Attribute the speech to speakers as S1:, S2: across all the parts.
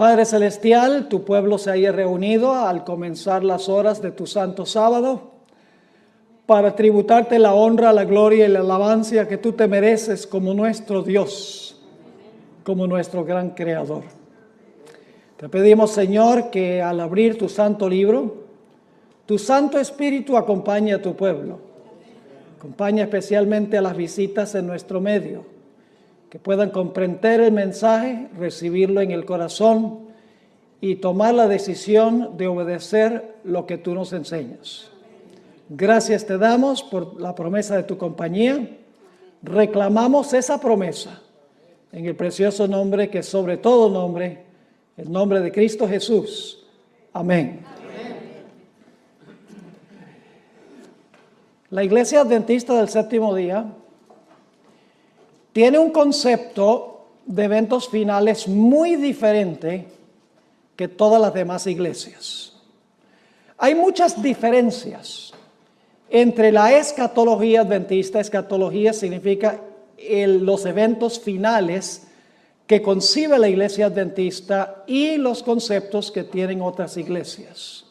S1: Padre Celestial, tu pueblo se haya reunido al comenzar las horas de tu santo sábado para tributarte la honra, la gloria y la alabanza que tú te mereces como nuestro Dios, como nuestro gran Creador. Te pedimos, Señor, que al abrir tu santo libro, tu Santo Espíritu acompañe a tu pueblo. Acompaña especialmente a las visitas en nuestro medio, que puedan comprender el mensaje, recibirlo en el corazón y tomar la decisión de obedecer lo que tú nos enseñas. Gracias te damos por la promesa de tu compañía. Reclamamos esa promesa en el precioso nombre que sobre todo nombre, el nombre de Cristo Jesús. Amén. La Iglesia Adventista del Séptimo Día tiene un concepto de eventos finales muy diferente que todas las demás iglesias. Hay muchas diferencias entre la escatología adventista. Escatología significa los eventos finales que concibe la Iglesia Adventista y los conceptos que tienen otras iglesias.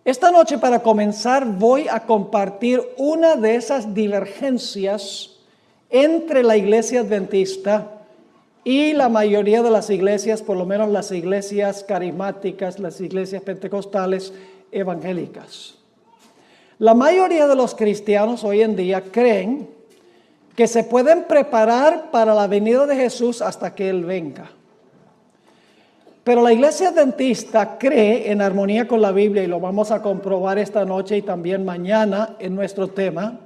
S1: Esta noche, para comenzar, voy a compartir una de esas divergencias entre la Iglesia Adventista y la mayoría de las iglesias, por lo menos las iglesias carismáticas, las iglesias pentecostales evangélicas. La mayoría de los cristianos hoy en día creen que se pueden preparar para la venida de Jesús hasta que Él venga. Pero la Iglesia Adventista cree, en armonía con la Biblia, y lo vamos a comprobar esta noche y también mañana en nuestro tema,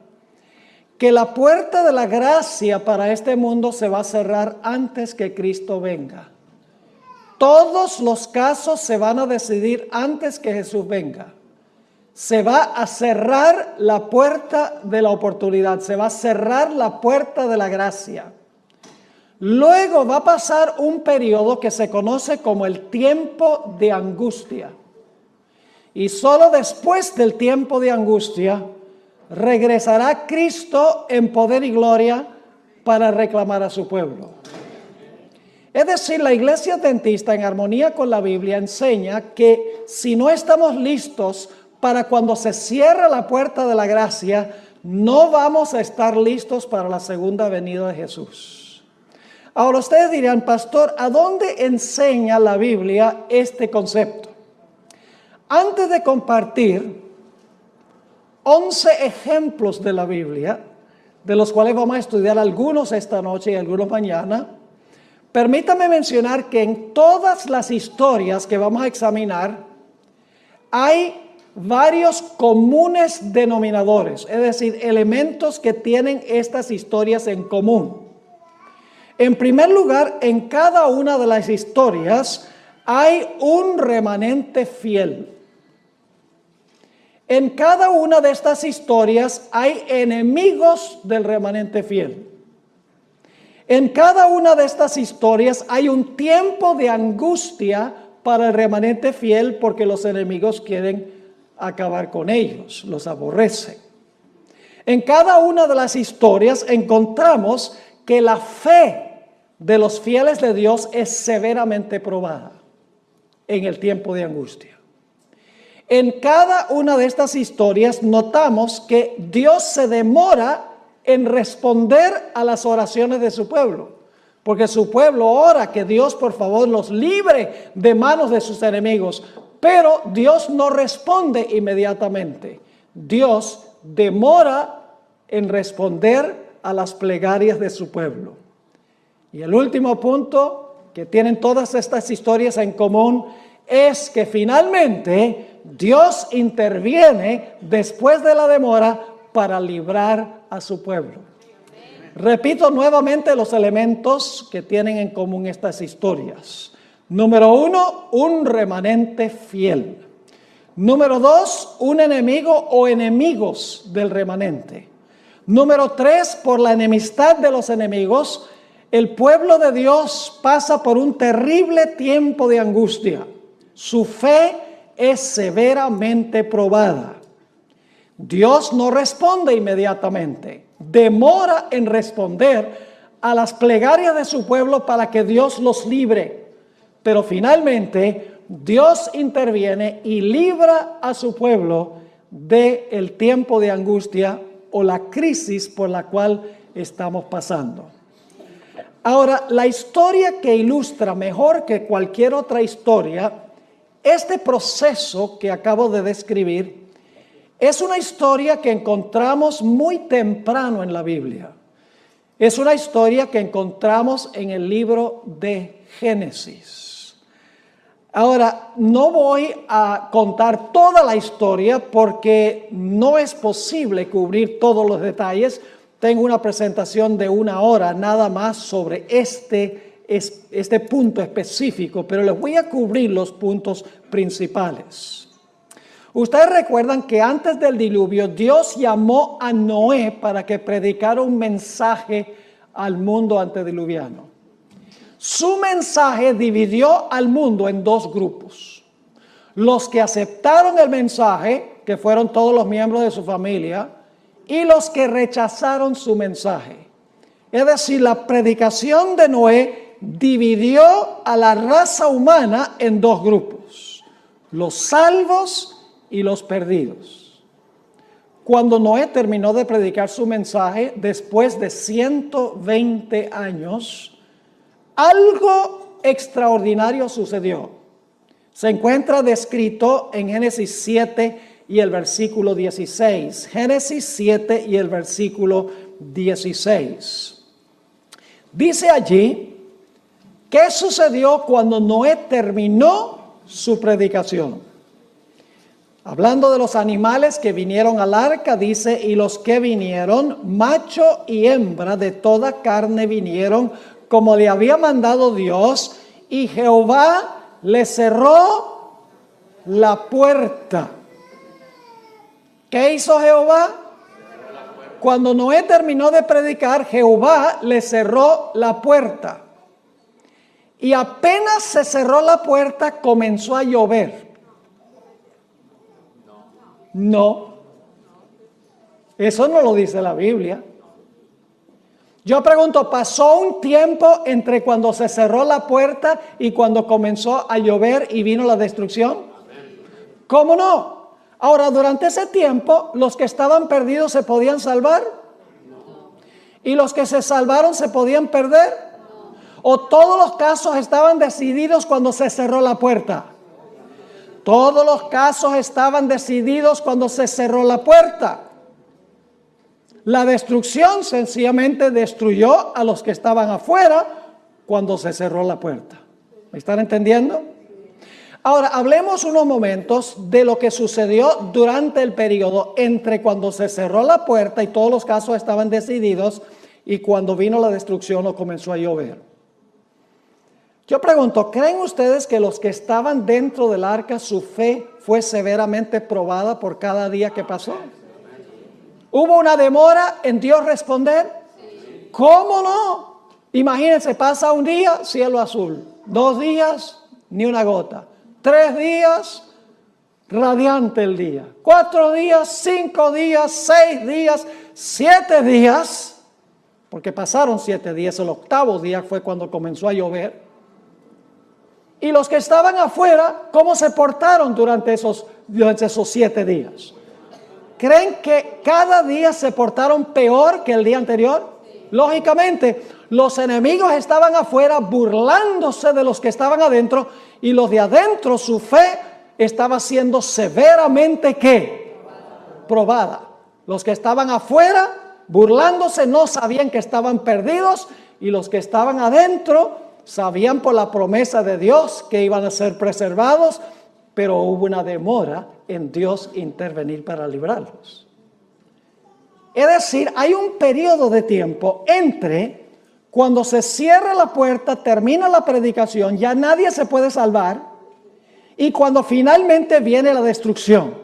S1: que la puerta de la gracia para este mundo se va a cerrar antes que Cristo venga. Todos los casos se van a decidir antes que Jesús venga. Se va a cerrar la puerta de la oportunidad, se va a cerrar la puerta de la gracia. Luego va a pasar un periodo que se conoce como el tiempo de angustia. Y solo después del tiempo de angustia regresará Cristo en poder y gloria para reclamar a su pueblo. Es decir, la Iglesia Adventista, en armonía con la Biblia, enseña que si no estamos listos para cuando se cierre la puerta de la gracia, no vamos a estar listos para la segunda venida de Jesús. Ahora ustedes dirán, pastor, ¿a dónde enseña la Biblia este concepto? Antes de compartir 11 ejemplos de la Biblia, de los cuales vamos a estudiar algunos esta noche y algunos mañana, permítame mencionar que en todas las historias que vamos a examinar hay varios comunes denominadores, es decir, elementos que tienen estas historias en común. En primer lugar, en cada una de las historias hay un remanente fiel. En cada una de estas historias hay enemigos del remanente fiel. En cada una de estas historias hay un tiempo de angustia para el remanente fiel porque los enemigos quieren acabar con ellos, los aborrecen. En cada una de las historias encontramos que la fe de los fieles de Dios es severamente probada en el tiempo de angustia. En cada una de estas historias notamos que Dios se demora en responder a las oraciones de su pueblo, porque su pueblo ora que Dios por favor los libre de manos de sus enemigos, pero Dios no responde inmediatamente. Dios demora en responder a las plegarias de su pueblo. Y el último punto que tienen todas estas historias en común es que finalmente Dios interviene después de la demora para librar a su pueblo. Repito nuevamente los elementos que tienen en común estas historias. Número 1, un remanente fiel. Número 2, un enemigo o enemigos del remanente. Número 3, por la enemistad de los enemigos, el pueblo de Dios pasa por un terrible tiempo de angustia. Su fe es severamente probada. Dios no responde inmediatamente, demora en responder a las plegarias de su pueblo para que Dios los libre. Pero finalmente Dios interviene y libra a su pueblo del tiempo de angustia o la crisis por la cual estamos pasando. Ahora, la historia que ilustra mejor que cualquier otra historia este proceso que acabo de describir es una historia que encontramos muy temprano en la Biblia. Es una historia que encontramos en el libro de Génesis. Ahora, no voy a contar toda la historia porque no es posible cubrir todos los detalles. Tengo una presentación de 1 hora nada más sobre este punto específico, pero les voy a cubrir los puntos principales. Ustedes recuerdan que antes del diluvio Dios llamó a Noé para que predicara un mensaje al mundo antediluviano. Su mensaje dividió al mundo en 2 grupos. Los que aceptaron el mensaje, que fueron todos los miembros de su familia, y los que rechazaron su mensaje. Es decir, la predicación de Noé dividió a la raza humana en 2 grupos, los salvos y los perdidos. Cuando Noé terminó de predicar su mensaje, después de 120 años, algo extraordinario sucedió. Se encuentra descrito en Génesis 7 y el versículo 16. Génesis 7 y el versículo 16. Dice allí, ¿qué sucedió cuando Noé terminó su predicación? Hablando de los animales que vinieron al arca, dice, y los que vinieron, macho y hembra de toda carne vinieron, como le había mandado Dios, y Jehová le cerró la puerta. ¿Qué hizo Jehová? Cuando Noé terminó de predicar, Jehová le cerró la puerta. Y apenas se cerró la puerta, comenzó a llover. No, eso no lo dice la Biblia. Yo pregunto, ¿pasó un tiempo entre cuando se cerró la puerta y cuando comenzó a llover y vino la destrucción? ¿Cómo no? Ahora, durante ese tiempo, ¿los que estaban perdidos se podían salvar? ¿Y los que se salvaron se podían perder? ¿O todos los casos estaban decididos cuando se cerró la puerta? Todos los casos estaban decididos cuando se cerró la puerta. La destrucción sencillamente destruyó a los que estaban afuera cuando se cerró la puerta. ¿Me están entendiendo? Ahora, hablemos unos momentos de lo que sucedió durante el periodo entre cuando se cerró la puerta y todos los casos estaban decididos y cuando vino la destrucción o comenzó a llover. Yo pregunto, ¿creen ustedes que los que estaban dentro del arca, su fe fue severamente probada por cada día que pasó? ¿Hubo una demora en Dios responder? ¿Cómo no? Imagínense, pasa un día, cielo azul. 2 días, ni una gota. 3 días, radiante el día. 4 días, 5 días, 6 días, 7 días. Porque pasaron 7 días, el 8º día fue cuando comenzó a llover. Y los que estaban afuera, ¿cómo se portaron durante esos 7 días? ¿Creen que cada día se portaron peor que el día anterior? Lógicamente, los enemigos estaban afuera burlándose de los que estaban adentro y los de adentro, su fe estaba siendo severamente ¿qué? Probada. Los que estaban afuera burlándose no sabían que estaban perdidos y los que estaban adentro sabían por la promesa de Dios que iban a ser preservados, pero hubo una demora en Dios intervenir para librarlos. Es decir, hay un periodo de tiempo entre cuando se cierra la puerta, termina la predicación, ya nadie se puede salvar, y cuando finalmente viene la destrucción.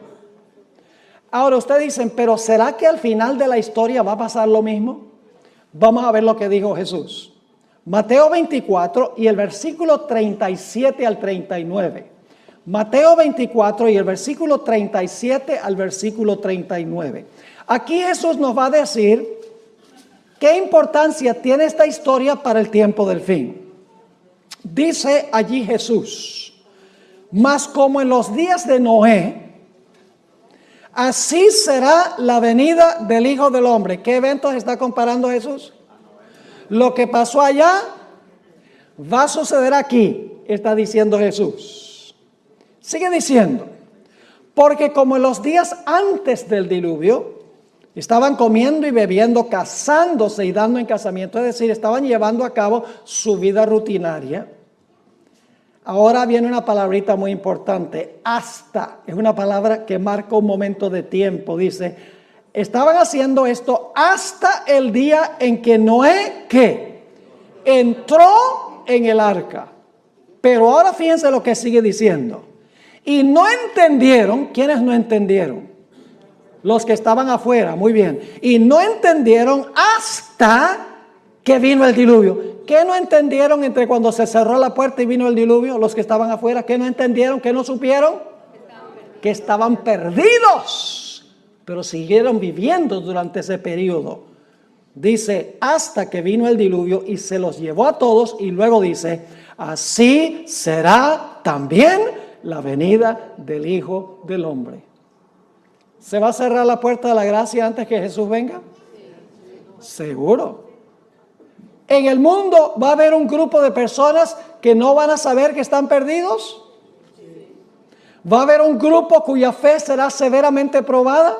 S1: Ahora ustedes dicen, pero ¿será que al final de la historia va a pasar lo mismo? Vamos a ver lo que dijo Jesús. Mateo 24 y el versículo 37 al 39. Mateo 24 y el versículo 37 al versículo 39. Aquí Jesús nos va a decir qué importancia tiene esta historia para el tiempo del fin. dice allí Jesús, mas como en los días de Noé, así será la venida del Hijo del Hombre. ¿Qué eventos está comparando Jesús? Lo que pasó allá va a suceder aquí, está diciendo Jesús. Sigue diciendo, porque como en los días antes del diluvio, estaban comiendo y bebiendo, casándose y dando en casamiento, es decir, estaban llevando a cabo su vida rutinaria. Ahora viene una palabrita muy importante, hasta, es una palabra que marca un momento de tiempo, dice, estaban haciendo esto hasta el día en que Noé, ¿qué? Entró en el arca. Pero ahora fíjense lo que sigue diciendo. Y no entendieron, ¿quiénes no entendieron? Los que estaban afuera, muy bien. Y no entendieron hasta que vino el diluvio. ¿Qué no entendieron entre cuando se cerró la puerta y vino el diluvio? Los que estaban afuera, ¿qué no entendieron? ¿Qué no supieron? Que estaban perdidos, pero siguieron viviendo durante ese periodo. Dice, hasta que vino el diluvio y se los llevó a todos, y luego dice, así será también la venida del Hijo del Hombre. ¿Se va a cerrar la puerta de la gracia antes que Jesús venga? Seguro. En el mundo va a haber un grupo de personas que no van a saber que están perdidos. Va a haber un grupo cuya fe será severamente probada.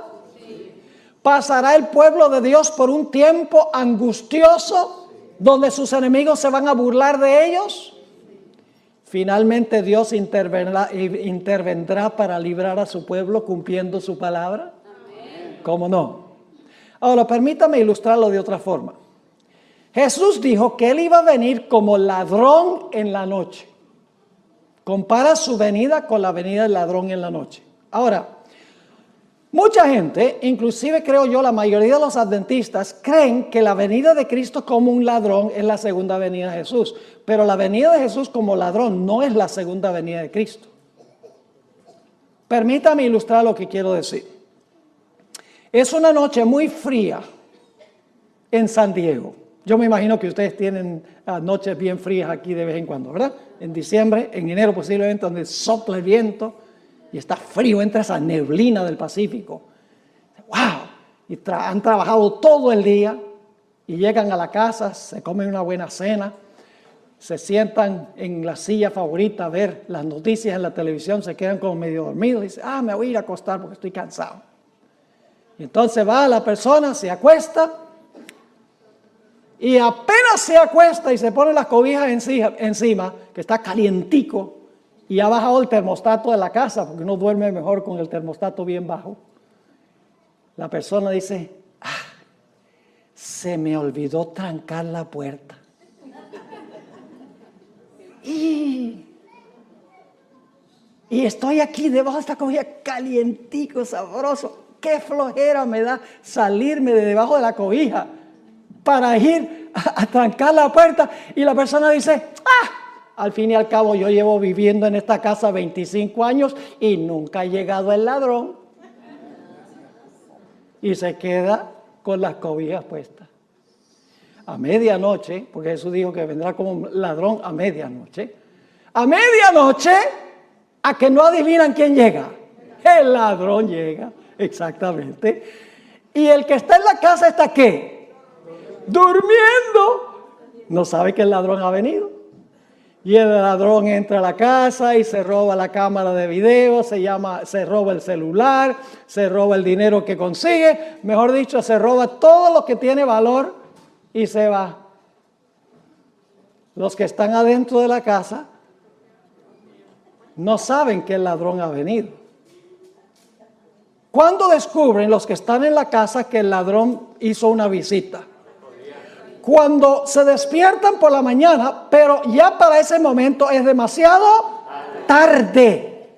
S1: Pasará el pueblo de Dios por un tiempo angustioso donde sus enemigos se van a burlar de ellos. Finalmente Dios intervendrá para librar a su pueblo cumpliendo su palabra. ¿Cómo no? Ahora permítame ilustrarlo de otra forma. Jesús dijo que Él iba a venir como ladrón en la noche. Compara su venida con la venida del ladrón en la noche. Ahora, mucha gente, inclusive creo yo la mayoría de los adventistas, creen que la venida de Cristo como un ladrón es la segunda venida de Jesús. Pero la venida de Jesús como ladrón no es la segunda venida de Cristo. Permítame ilustrar lo que quiero decir. Es una noche muy fría en San Diego. Yo me imagino que ustedes tienen noches bien frías aquí de vez en cuando, ¿verdad? En diciembre, en enero posiblemente, donde sopla el viento y está frío, entra esa neblina del Pacífico. ¡Wow! Y han trabajado todo el día y llegan a la casa, se comen una buena cena, se sientan en la silla favorita a ver las noticias en la televisión, se quedan como medio dormidos y dicen, me voy a ir a acostar porque estoy cansado. Y entonces va la persona, se acuesta, y apenas se acuesta y se pone las cobijas encima, que está calientico, y ha bajado el termostato de la casa, porque uno duerme mejor con el termostato bien bajo. La persona dice, se me olvidó trancar la puerta. Y estoy aquí debajo de esta cobija calientico, sabroso. Qué flojera me da salirme de debajo de la cobija para ir a trancar la puerta. Y la persona dice, al fin y al cabo yo llevo viviendo en esta casa 25 años y nunca ha llegado el ladrón. Y se queda con las cobijas puestas. A medianoche, porque Jesús dijo que vendrá como un ladrón a medianoche. A medianoche, a que no adivinan quién llega. El ladrón llega, exactamente. Y el que está en la casa está ¿qué? Durmiendo. No sabe que el ladrón ha venido. Y el ladrón entra a la casa y se roba la cámara de video, se roba el celular, se roba el dinero que consigue, mejor dicho, se roba todo lo que tiene valor y se va. Los que están adentro de la casa no saben que el ladrón ha venido. ¿Cuándo descubren los que están en la casa que el ladrón hizo una visita? Cuando se despiertan por la mañana, pero ya para ese momento es demasiado tarde.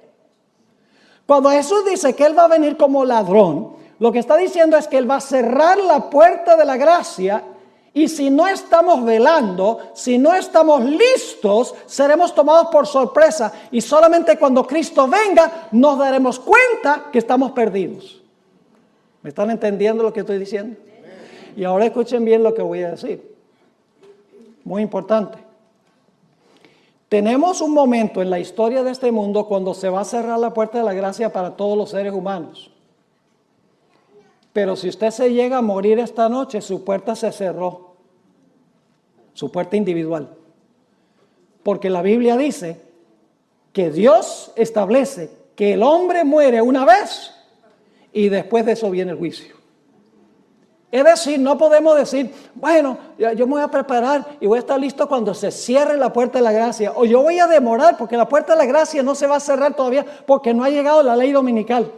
S1: Cuando Jesús dice que Él va a venir como ladrón, lo que está diciendo es que Él va a cerrar la puerta de la gracia, y si no estamos velando, si no estamos listos, seremos tomados por sorpresa, y solamente cuando Cristo venga nos daremos cuenta que estamos perdidos. ¿Me están entendiendo lo que estoy diciendo? Y ahora escuchen bien lo que voy a decir. Muy importante. Tenemos un momento en la historia de este mundo cuando se va a cerrar la puerta de la gracia para todos los seres humanos. Pero si usted se llega a morir esta noche, su puerta se cerró. Su puerta individual. Porque la Biblia dice que Dios establece que el hombre muere una vez y después de eso viene el juicio. Es decir, no podemos decir, bueno, yo me voy a preparar y voy a estar listo cuando se cierre la puerta de la gracia. O yo voy a demorar porque la puerta de la gracia no se va a cerrar todavía porque no ha llegado la ley dominical.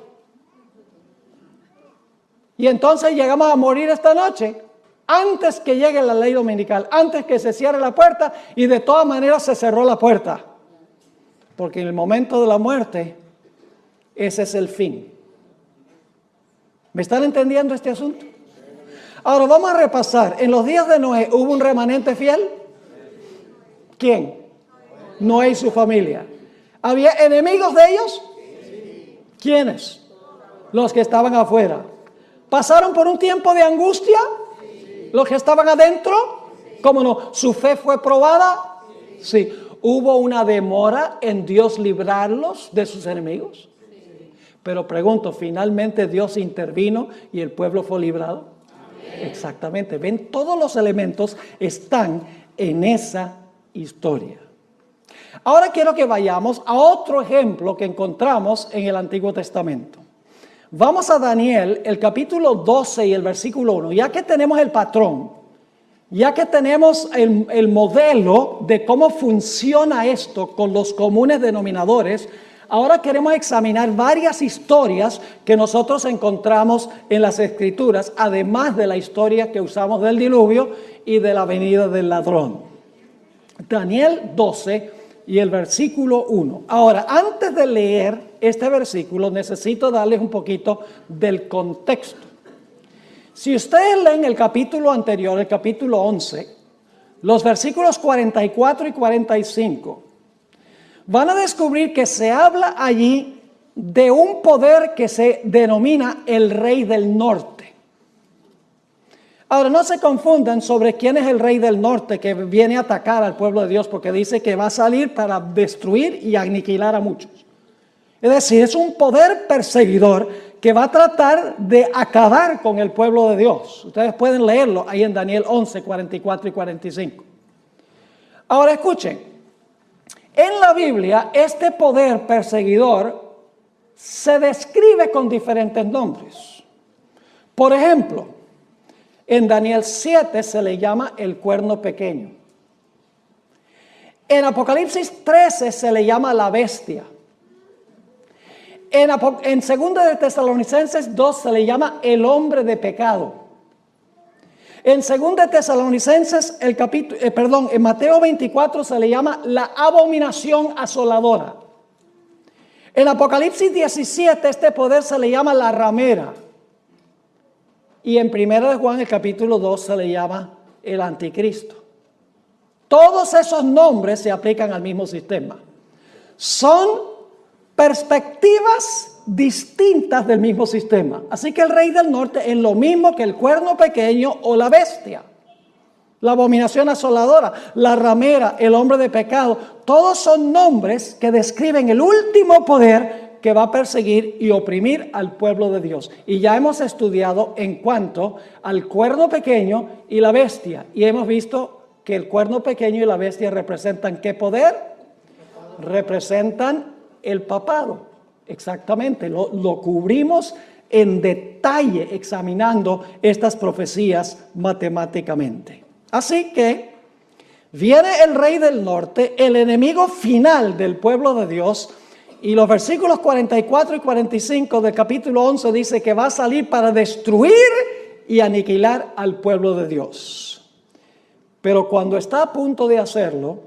S1: Y entonces llegamos a morir esta noche antes que llegue la ley dominical, antes que se cierre la puerta y de todas maneras se cerró la puerta. Porque en el momento de la muerte, ese es el fin. ¿Me están entendiendo este asunto? Ahora vamos a repasar. En los días de Noé, ¿hubo un remanente fiel? ¿Quién? Noé y su familia. ¿Había enemigos de ellos? ¿Quiénes? Los que estaban afuera. ¿Pasaron por un tiempo de angustia? ¿Los que estaban adentro? ¿Cómo no? ¿Su fe fue probada? Sí. ¿Hubo una demora en Dios librarlos de sus enemigos? Pero pregunto, ¿finalmente Dios intervino y el pueblo fue librado? Exactamente. Ven, todos los elementos están en esa historia. Ahora quiero que vayamos a otro ejemplo que encontramos en el Antiguo Testamento. Vamos a Daniel, el capítulo 12 y el versículo 1. Ya que tenemos el patrón, ya que tenemos el modelo de cómo funciona esto con los comunes denominadores, ahora queremos examinar varias historias que nosotros encontramos en las Escrituras, además de la historia que usamos del diluvio y de la venida del ladrón. Daniel 12 y el versículo 1. Ahora, antes de leer este versículo, necesito darles un poquito del contexto. Si ustedes leen el capítulo anterior, el capítulo 11, los versículos 44 y 45, van a descubrir que se habla allí de un poder que se denomina el Rey del Norte. Ahora, no se confundan sobre quién es el Rey del Norte que viene a atacar al pueblo de Dios, porque dice que va a salir para destruir y aniquilar a muchos. Es decir, es un poder perseguidor que va a tratar de acabar con el pueblo de Dios. Ustedes pueden leerlo ahí en Daniel 11, 44 y 45. Ahora escuchen. En la Biblia, este poder perseguidor se describe con diferentes nombres. Por ejemplo, en Daniel 7 se le llama el cuerno pequeño. En Apocalipsis 13 se le llama la bestia. En 2 de Tesalonicenses 2 se le llama el hombre de pecado. En 2 de Tesalonicenses, en Mateo 24 se le llama la abominación asoladora. En Apocalipsis 17 este poder se le llama la ramera. Y en 1 de Juan, el capítulo 2, se le llama el anticristo. Todos esos nombres se aplican al mismo sistema. Son perspectivas distintas del mismo sistema. Así que el Rey del Norte es lo mismo que el cuerno pequeño o la bestia. La abominación asoladora, la ramera, el hombre de pecado. Todos son nombres que describen el último poder que va a perseguir y oprimir al pueblo de Dios. Y ya hemos estudiado en cuanto al cuerno pequeño y la bestia. Y hemos visto que el cuerno pequeño y la bestia representan ¿qué poder? Representan el papado. Exactamente. Lo cubrimos en detalle examinando estas profecías matemáticamente. Así que viene el Rey del Norte, el enemigo final del pueblo de Dios. Y los versículos 44 y 45 del capítulo 11 dice que va a salir para destruir y aniquilar al pueblo de Dios. Pero cuando está a punto de hacerlo,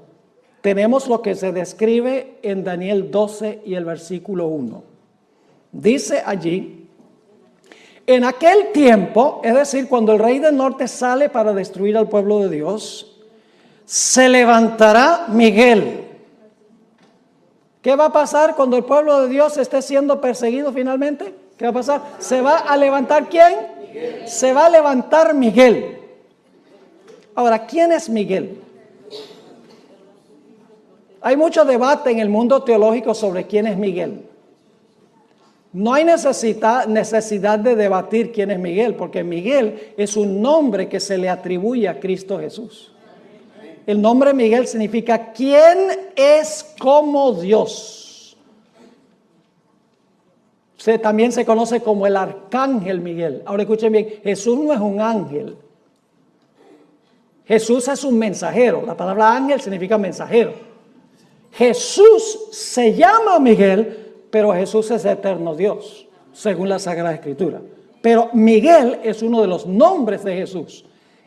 S1: tenemos lo que se describe en Daniel 12 y el versículo 1. Dice allí, en aquel tiempo, es decir, cuando el Rey del Norte sale para destruir al pueblo de Dios, se levantará Miguel. ¿Qué va a pasar cuando el pueblo de Dios esté siendo perseguido finalmente? ¿Qué va a pasar? ¿Se va a levantar quién? Miguel. Se va a levantar Miguel. Ahora, ¿quién es Miguel? Hay mucho debate en el mundo teológico sobre quién es Miguel. No hay necesidad de debatir quién es Miguel, porque Miguel es un nombre que se le atribuye a Cristo Jesús. El nombre Miguel significa ¿quién es como Dios? También se conoce como el arcángel Miguel. Ahora escuchen bien, Jesús no es un ángel. Jesús es un mensajero. La palabra ángel significa mensajero. Jesús se llama Miguel, pero Jesús es eterno Dios, según la Sagrada Escritura. Pero Miguel es uno de los nombres de Jesús.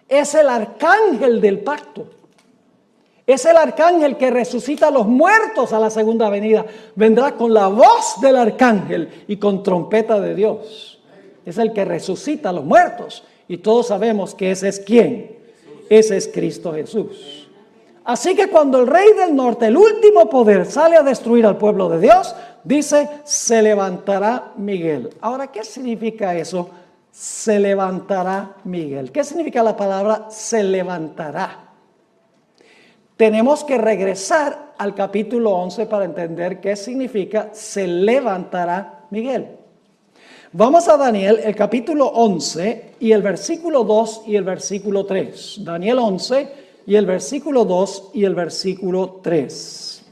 S1: Es el arcángel del pacto. Es el arcángel que resucita a los muertos a la segunda venida. Vendrá con la voz del arcángel y con trompeta de Dios. Es el que resucita a los muertos. Y todos sabemos que ese es ¿quién? Ese es Cristo Jesús. Así que cuando el rey del norte, el último poder, sale a destruir al pueblo de Dios, dice, se levantará Miguel. Ahora, ¿qué significa eso? Se levantará Miguel. ¿Qué significa la palabra se levantará? Tenemos que regresar al capítulo 11 para entender qué significa se levantará Miguel. Vamos a Daniel, el capítulo 11 y el versículo 2 y el versículo 3. Daniel 11 y el versículo 2 y el versículo 3.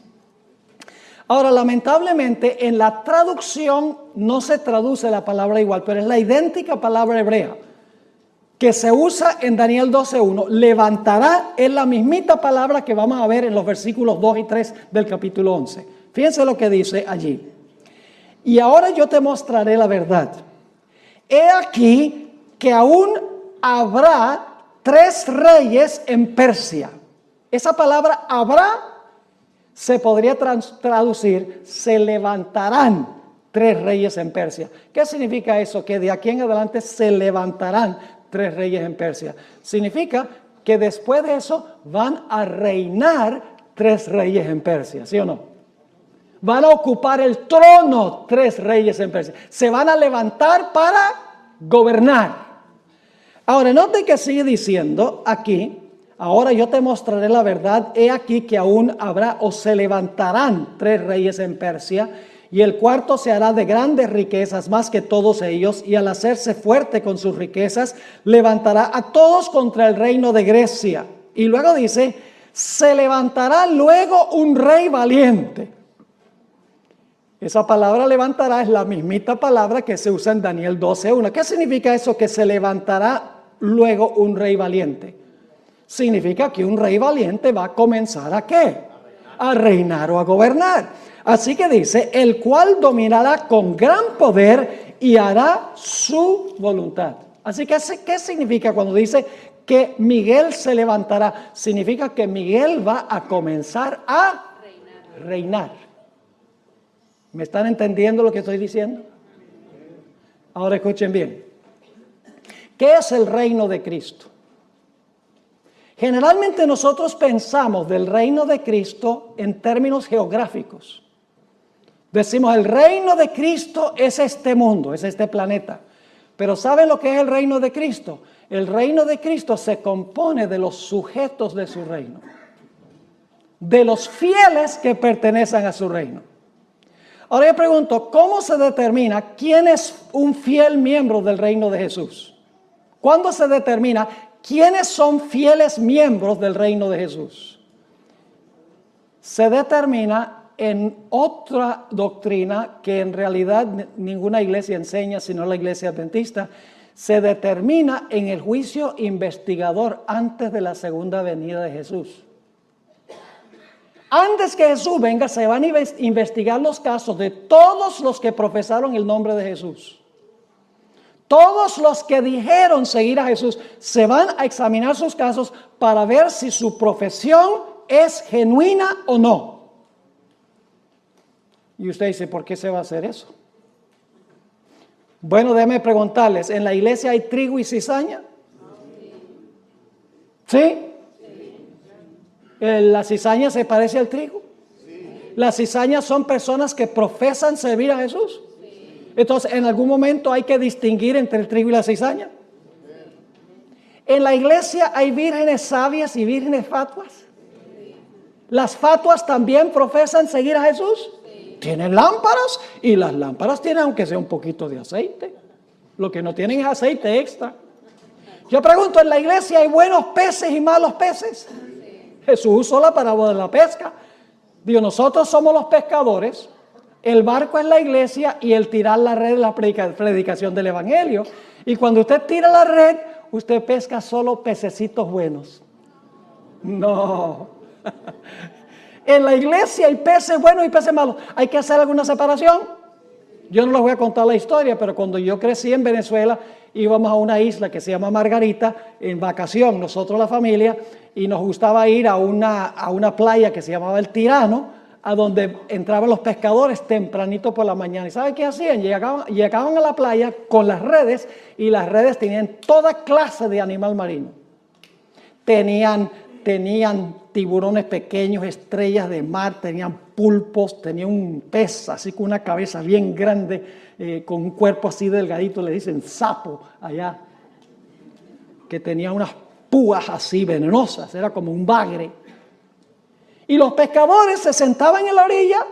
S1: Ahora, lamentablemente, en la traducción no se traduce la palabra igual, pero es la idéntica palabra hebrea que se usa en Daniel 12:1. Levantará es la mismita palabra que vamos a ver en los versículos 2 y 3 del capítulo 11. Fíjense lo que dice allí. Y ahora yo te mostraré la verdad. He aquí que aún habrá 3 reyes en Persia. Esa palabra habrá se podría traducir, se levantarán 3 reyes en Persia. ¿Qué significa eso? Que de aquí en adelante se levantarán 3 reyes en Persia. Significa que después de eso van a reinar 3 reyes en Persia, ¿sí o no? Van a ocupar el trono 3 reyes en Persia. Se van a levantar para gobernar. Ahora, note que sigue diciendo aquí, ahora yo te mostraré la verdad, he aquí que aún habrá o se levantarán 3 reyes en Persia, y el cuarto se hará de grandes riquezas más que todos ellos, y al hacerse fuerte con sus riquezas, levantará a todos contra el reino de Grecia. Y luego dice, se levantará luego un rey valiente. Esa palabra levantará es la mismita palabra que se usa en Daniel 12:1. ¿Qué significa eso? Que se levantará luego un rey valiente. Significa que un rey valiente va a comenzar ¿a qué? A reinar o a gobernar. Así que dice, el cual dominará con gran poder y hará su voluntad. Así que, ¿qué significa cuando dice que Miguel se levantará? Significa que Miguel va a comenzar a reinar. ¿Me están entendiendo lo que estoy diciendo? Ahora escuchen bien. ¿Qué es el reino de Cristo? Generalmente nosotros pensamos del reino de Cristo en términos geográficos. Decimos, el reino de Cristo es este mundo, es este planeta. Pero ¿saben lo que es el reino de Cristo? El reino de Cristo se compone de los sujetos de su reino, de los fieles que pertenecen a su reino. Ahora yo pregunto, ¿cómo se determina quién es un fiel miembro del reino de Jesús? ¿Cuándo se determina quiénes son fieles miembros del reino de Jesús? Se determina en otra doctrina que en realidad ninguna iglesia enseña, sino la iglesia adventista. Se determina en el juicio investigador antes de la segunda venida de Jesús. Antes que Jesús venga, se van a investigar los casos de todos los que profesaron el nombre de Jesús. Todos los que dijeron seguir a Jesús, se van a examinar sus casos para ver si su profesión es genuina o no. Y usted dice, ¿por qué se va a hacer eso? Bueno, déjenme preguntarles, ¿en la iglesia hay trigo y cizaña? ¿Sí? ¿La cizaña se parece al trigo? ¿Las cizañas son personas que profesan servir a Jesús? Entonces, ¿en algún momento hay que distinguir entre el trigo y la cizaña? ¿En la iglesia hay vírgenes sabias y vírgenes fatuas? ¿Las fatuas también profesan seguir a Jesús? Sí. Tienen lámparas y las lámparas tienen aunque sea un poquito de aceite. Lo que no tienen es aceite extra. Yo pregunto, ¿en la iglesia hay buenos peces y malos peces? Sí. Jesús usó la parábola de la pesca. Digo, nosotros somos los pescadores, el barco es la iglesia y el tirar la red es la predicación del evangelio. Y cuando usted tira la red, usted pesca solo pececitos buenos. No. En la iglesia hay peces buenos y peces malos. ¿Hay que hacer alguna separación? Yo no les voy a contar la historia, pero cuando yo crecí en Venezuela, íbamos a una isla que se llama Margarita, en vacación, nosotros la familia, y nos gustaba ir a una playa que se llamaba El Tirano, a donde entraban los pescadores tempranito por la mañana. ¿Y sabe qué hacían? Llegaban a la playa con las redes, y las redes tenían toda clase de animal marino. Tenían tiburones pequeños, estrellas de mar, tenían pulpos, tenían un pez así con una cabeza bien grande, con un cuerpo así delgadito, le dicen sapo allá, que tenía unas púas así venenosas, era como un bagre. Y los pescadores se sentaban en la orilla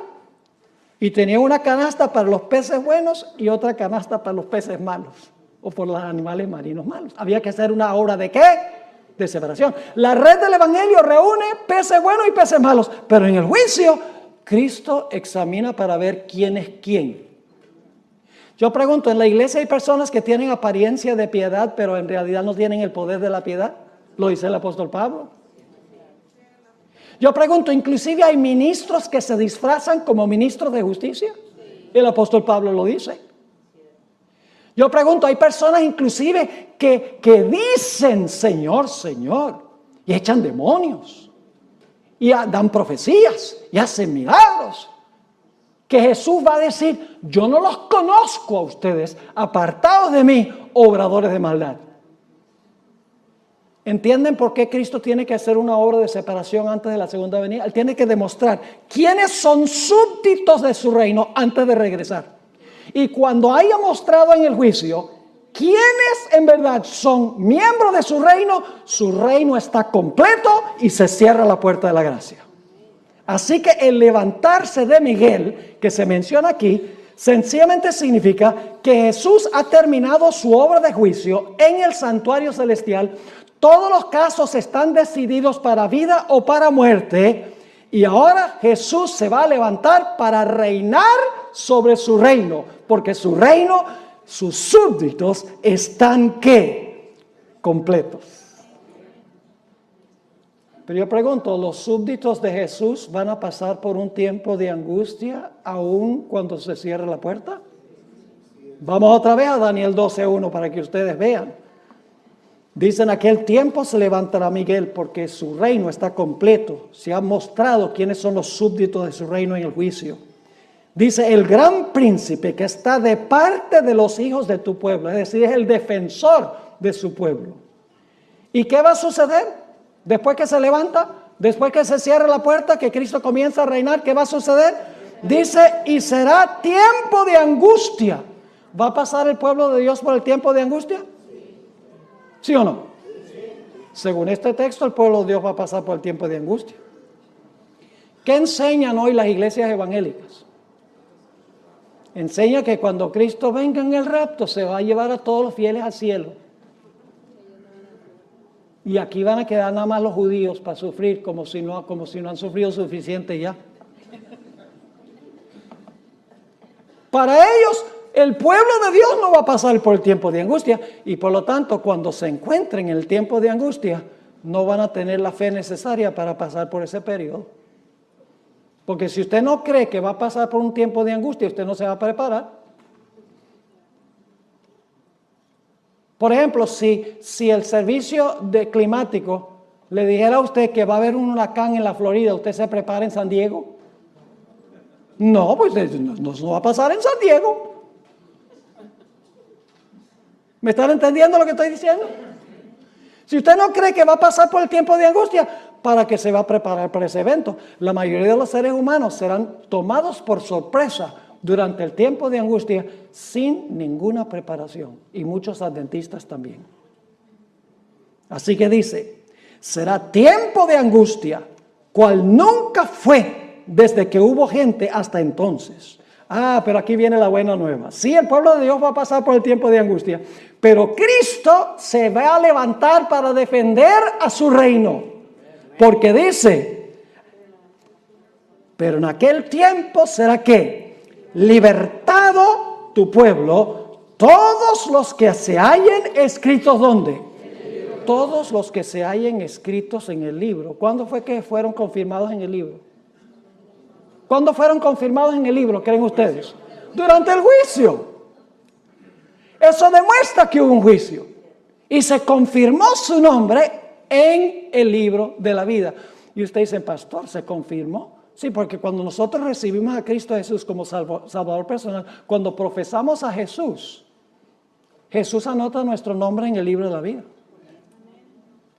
S1: y tenían una canasta para los peces buenos y otra canasta para los peces malos, o por los animales marinos malos. Había que hacer una obra ¿de qué? De separación. La red del evangelio reúne peces buenos y peces malos, pero en el juicio Cristo examina para ver quién es quién. Yo pregunto, ¿en la iglesia hay personas que tienen apariencia de piedad, pero en realidad no tienen el poder de la piedad? Lo dice el apóstol Pablo. Yo pregunto, ¿inclusive hay ministros que se disfrazan como ministros de justicia? El apóstol Pablo lo dice. Yo pregunto, hay personas inclusive que dicen Señor, Señor, y echan demonios, y dan profecías, y hacen milagros, que Jesús va a decir, yo no los conozco a ustedes, apartados de mí, obradores de maldad. ¿Entienden por qué Cristo tiene que hacer una obra de separación antes de la segunda venida? Él tiene que demostrar quiénes son súbditos de su reino antes de regresar. Y cuando haya mostrado en el juicio quiénes en verdad son miembros de su reino está completo y se cierra la puerta de la gracia. Así que el levantarse de Miguel, que se menciona aquí, sencillamente significa que Jesús ha terminado su obra de juicio en el santuario celestial. Todos los casos están decididos para vida o para muerte. Y ahora Jesús se va a levantar para reinar sobre su reino, porque su reino, sus súbditos están ¿qué? Completos. Pero yo pregunto, ¿los súbditos de Jesús van a pasar por un tiempo de angustia aún cuando se cierre la puerta? Vamos otra vez a Daniel 12:1 para que ustedes vean. Dice, en aquel tiempo se levantará Miguel porque su reino está completo. Se ha mostrado quiénes son los súbditos de su reino en el juicio. Dice, el gran príncipe que está de parte de los hijos de tu pueblo, es decir, es el defensor de su pueblo. ¿Y qué va a suceder? Después que se levanta, después que se cierra la puerta, que Cristo comienza a reinar, ¿qué va a suceder? Dice, y será tiempo de angustia. ¿Va a pasar el pueblo de Dios por el tiempo de angustia? ¿Sí o no? Según este texto, el pueblo de Dios va a pasar por el tiempo de angustia. ¿Qué enseñan hoy las iglesias evangélicas? Enseña que cuando Cristo venga en el rapto, se va a llevar a todos los fieles al cielo. Y aquí van a quedar nada más los judíos para sufrir, como si no han sufrido suficiente ya. Para ellos, el pueblo de Dios no va a pasar por el tiempo de angustia, y por lo tanto, cuando se encuentren en el tiempo de angustia, no van a tener la fe necesaria para pasar por ese periodo. Porque si usted no cree que va a pasar por un tiempo de angustia, usted no se va a preparar. Por ejemplo, si el servicio climático le dijera a usted que va a haber un huracán en la Florida, ¿usted se prepara en San Diego? No, pues no va a pasar en San Diego. ¿Me están entendiendo lo que estoy diciendo? Si usted no cree que va a pasar por el tiempo de angustia, ¿para qué se va a preparar para ese evento? La mayoría de los seres humanos serán tomados por sorpresa durante el tiempo de angustia sin ninguna preparación, y muchos adventistas también. Así que dice, será tiempo de angustia, cual nunca fue desde que hubo gente hasta entonces. Pero aquí viene la buena nueva. Sí, el pueblo de Dios va a pasar por el tiempo de angustia, pero Cristo se va a levantar para defender a su reino. Porque dice, pero en aquel tiempo será que libertado tu pueblo, todos los que se hallen escritos, ¿dónde? Todos los que se hallen escritos en el libro. ¿Cuándo fue que fueron confirmados en el libro? ¿Cuándo fueron confirmados en el libro, creen ustedes? Durante el juicio. Eso demuestra que hubo un juicio. Y se confirmó su nombre en el libro de la vida. Y usted dice, pastor, ¿se confirmó? Sí, porque cuando nosotros recibimos a Cristo Jesús como Salvador personal, cuando profesamos a Jesús, Jesús anota nuestro nombre en el libro de la vida.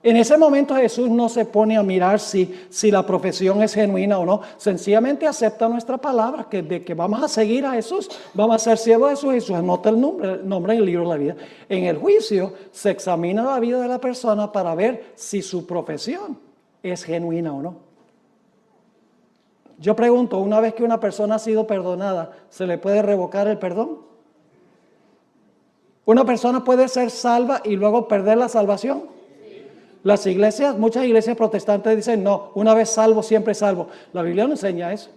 S1: En ese momento Jesús no se pone a mirar si la profesión es genuina o no. Sencillamente acepta nuestra palabra, de que vamos a seguir a Jesús, vamos a ser siervos de Jesús. Jesús anota el nombre en el libro de la vida. En el juicio se examina la vida de la persona para ver si su profesión es genuina o no. Yo pregunto, una vez que una persona ha sido perdonada, ¿se le puede revocar el perdón? ¿Una persona puede ser salva y luego perder la salvación? Las iglesias, muchas iglesias protestantes dicen, no, una vez salvo, siempre salvo. La Biblia no enseña eso.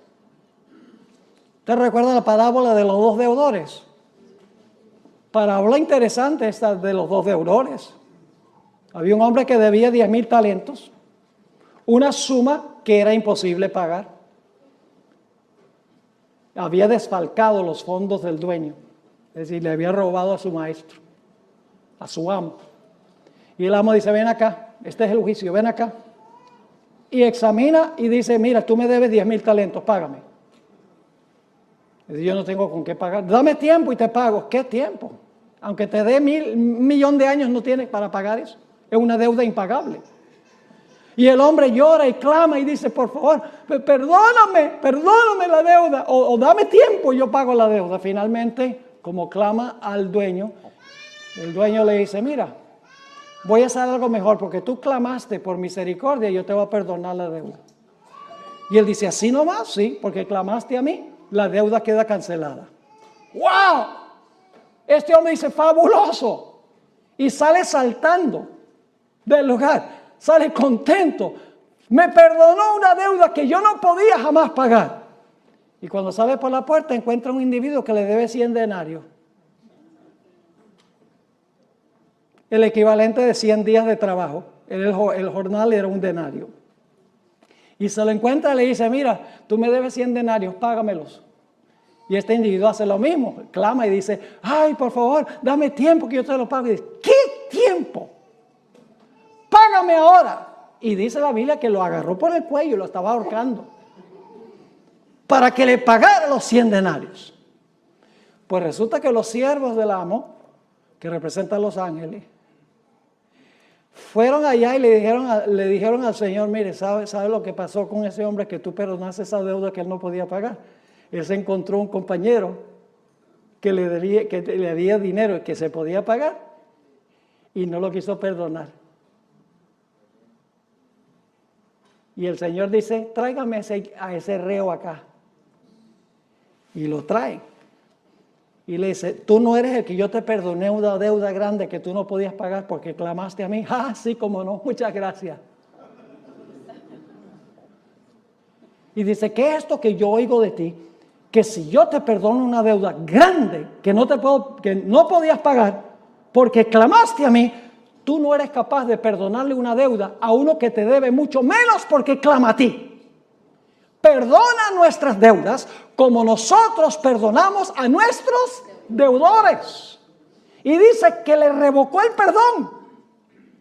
S1: ¿Te recuerda la parábola de los dos deudores? Parábola interesante esta de los dos deudores. Había un hombre que debía 10,000 talentos, una suma que era imposible pagar. Había desfalcado los fondos del dueño, es decir, le había robado a su maestro, a su amo. Y el amo dice, ven acá. Este es el juicio, ven acá. Y examina y dice, mira, tú me debes 10,000 talentos, págame. Dice, yo no tengo con qué pagar. Dame tiempo y te pago. ¿Qué tiempo? Aunque te dé 1,000,000 de años, no tienes para pagar eso. Es una deuda impagable. Y el hombre llora y clama y dice, por favor, perdóname la deuda. O dame tiempo y yo pago la deuda. Finalmente, como clama al dueño, el dueño le dice, mira, voy a hacer algo mejor porque tú clamaste por misericordia y yo te voy a perdonar la deuda. Y él dice, así nomás, sí, porque clamaste a mí, la deuda queda cancelada. ¡Wow! Este hombre dice, fabuloso. Y sale saltando del lugar, sale contento. Me perdonó una deuda que yo no podía jamás pagar. Y cuando sale por la puerta encuentra un individuo que le debe 100 denarios. El equivalente de 100 días de trabajo. El jornal era un denario. Y se lo encuentra y le dice, mira, tú me debes 100 denarios, págamelos. Y este individuo hace lo mismo, clama y dice, ay, por favor, dame tiempo que yo te lo pago. Y dice, ¿qué tiempo? Págame ahora. Y dice la Biblia que lo agarró por el cuello y lo estaba ahorcando para que le pagara los 100 denarios. Pues resulta que los siervos del amo, que representan a los ángeles, fueron allá y le dijeron al Señor, mire, ¿sabe lo que pasó con ese hombre que tú perdonaste esa deuda que él no podía pagar? Él se encontró un compañero que le debía dinero que se podía pagar y no lo quiso perdonar. Y el Señor dice, tráigame a ese reo acá. Y lo traen. Y le dice, tú no eres el que yo te perdoné una deuda grande que tú no podías pagar porque clamaste a mí. Ah, sí, como no, muchas gracias. Y dice, ¿qué es esto que yo oigo de ti? Que si yo te perdono una deuda grande que no podías pagar porque clamaste a mí, tú no eres capaz de perdonarle una deuda a uno que te debe mucho menos porque clama a ti. Perdona nuestras deudas como nosotros perdonamos a nuestros deudores. Y dice que le revocó el perdón.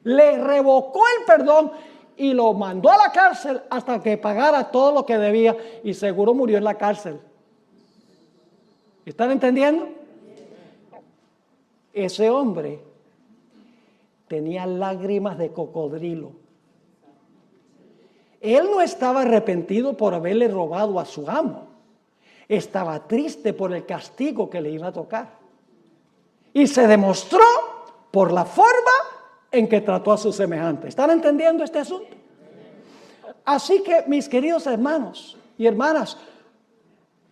S1: Le revocó el perdón y lo mandó a la cárcel hasta que pagara todo lo que debía y seguro murió en la cárcel. ¿Están entendiendo? Ese hombre tenía lágrimas de cocodrilo. Él no estaba arrepentido por haberle robado a su amo. Estaba triste por el castigo que le iba a tocar. Y se demostró por la forma en que trató a sus semejantes. ¿Están entendiendo este asunto? Así que, mis queridos hermanos y hermanas,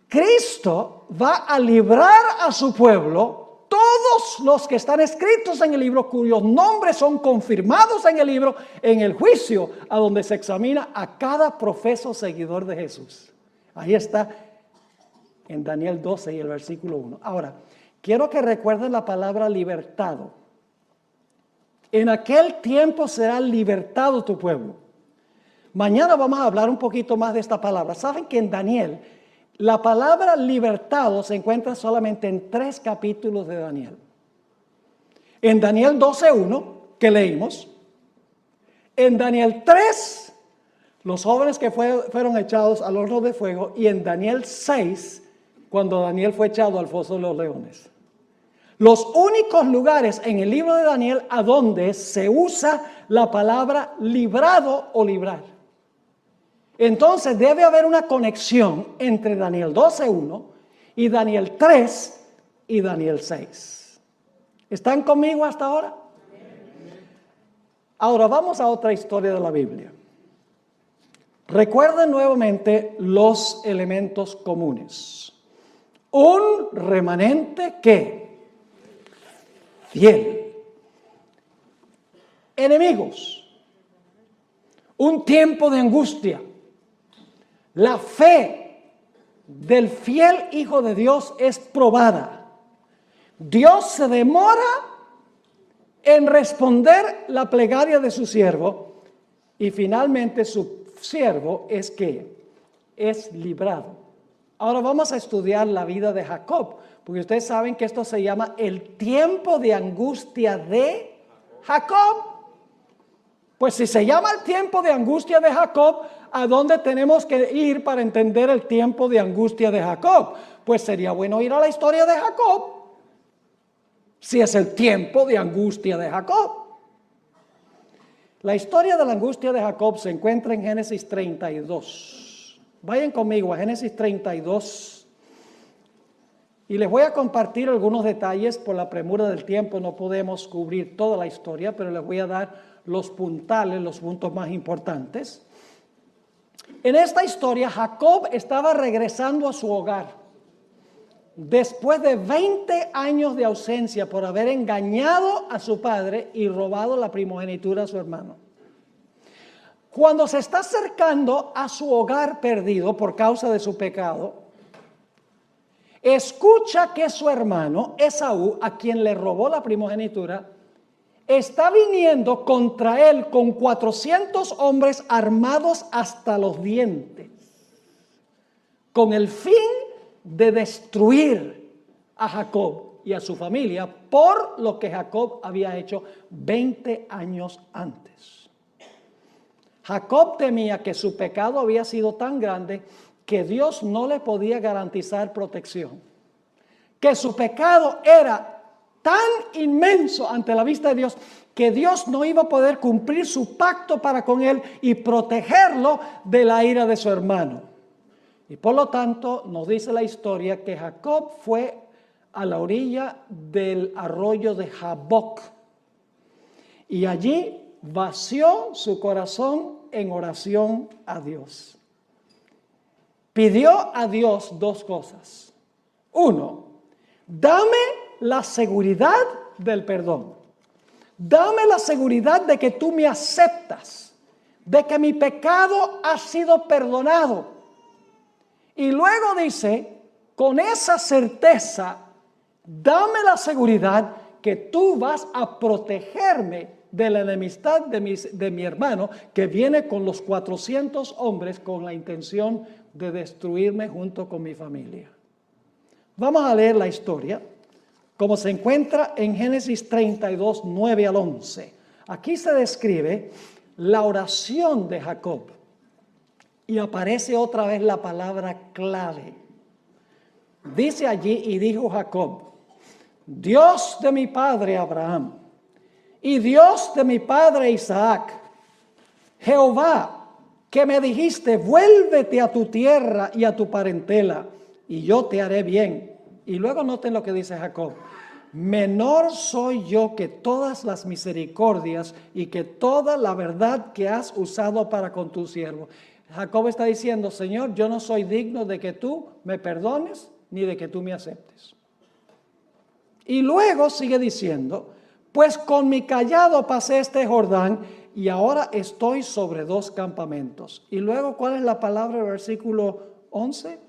S1: Cristo va a librar a su pueblo, todos los que están escritos en el libro, cuyos nombres son confirmados en el libro, en el juicio, a donde se examina a cada profeso seguidor de Jesús. Ahí está en Daniel 12 y el versículo 1. Ahora, quiero que recuerden la palabra libertado. En aquel tiempo será libertado tu pueblo. Mañana vamos a hablar un poquito más de esta palabra. Saben que en Daniel la palabra libertado se encuentra solamente en 3 capítulos de Daniel. En Daniel 12:1, que leímos. En Daniel 3, los jóvenes que fueron echados al horno de fuego. Y en Daniel 6, cuando Daniel fue echado al foso de los leones. Los únicos lugares en el libro de Daniel a donde se usa la palabra librado o librar. Entonces debe haber una conexión entre Daniel 12:1 y Daniel 3 y Daniel 6. ¿Están conmigo hasta ahora? Ahora vamos a otra historia de la Biblia. Recuerden nuevamente los elementos comunes. Un remanente que fiel. Enemigos. Un tiempo de angustia. La fe del fiel Hijo de Dios es probada. Dios se demora en responder la plegaria de su siervo y finalmente su siervo es librado. Ahora vamos a estudiar la vida de Jacob, porque ustedes saben que esto se llama el tiempo de angustia de Jacob. Pues si se llama el tiempo de angustia de Jacob, ¿a dónde tenemos que ir para entender el tiempo de angustia de Jacob? Pues sería bueno ir a la historia de Jacob, si es el tiempo de angustia de Jacob. La historia de la angustia de Jacob se encuentra en Génesis 32. Vayan conmigo a Génesis 32 y les voy a compartir algunos detalles. Por la premura del tiempo no podemos cubrir toda la historia, pero les voy a dar los puntales, los puntos más importantes. En esta historia, Jacob estaba regresando a su hogar después de 20 años de ausencia por haber engañado a su padre y robado la primogenitura a su hermano. Cuando se está acercando a su hogar perdido por causa de su pecado, escucha que su hermano Esaú, a quien le robó la primogenitura, está viniendo contra él con 400 hombres armados hasta los dientes, con el fin de destruir a Jacob y a su familia por lo que Jacob había hecho 20 años antes. Jacob temía que su pecado había sido tan grande que Dios no le podía garantizar protección, que su pecado era tan inmenso ante la vista de Dios que Dios no iba a poder cumplir su pacto para con él y protegerlo de la ira de su hermano. Y por lo tanto nos dice la historia que Jacob fue a la orilla del arroyo de Jaboc y allí vació su corazón en oración a Dios. Pidió a Dios 2 cosas. 1, dame la seguridad del perdón. Dame la seguridad de que tú me aceptas, de que mi pecado ha sido perdonado. Y luego dice, con esa certeza, dame la seguridad que tú vas a protegerme de la enemistad de mi hermano que viene con los 400 hombres con la intención de destruirme junto con mi familia. Vamos a leer la historia como se encuentra en Génesis 32, 9 al 11. Aquí se describe la oración de Jacob y aparece otra vez la palabra clave. Dice allí, y dijo Jacob, Dios de mi padre Abraham y Dios de mi padre Isaac, Jehová, que me dijiste, vuélvete a tu tierra y a tu parentela, y yo te haré bien. Y luego noten lo que dice Jacob. menor soy yo que todas las misericordias y que toda la verdad que has usado para con tu siervo. Jacob está diciendo, Señor, yo no soy digno de que tú me perdones ni de que tú me aceptes. Y luego sigue diciendo, pues con mi cayado pasé este Jordán y ahora estoy sobre 2 campamentos. Y luego, ¿cuál es la palabra del versículo 11?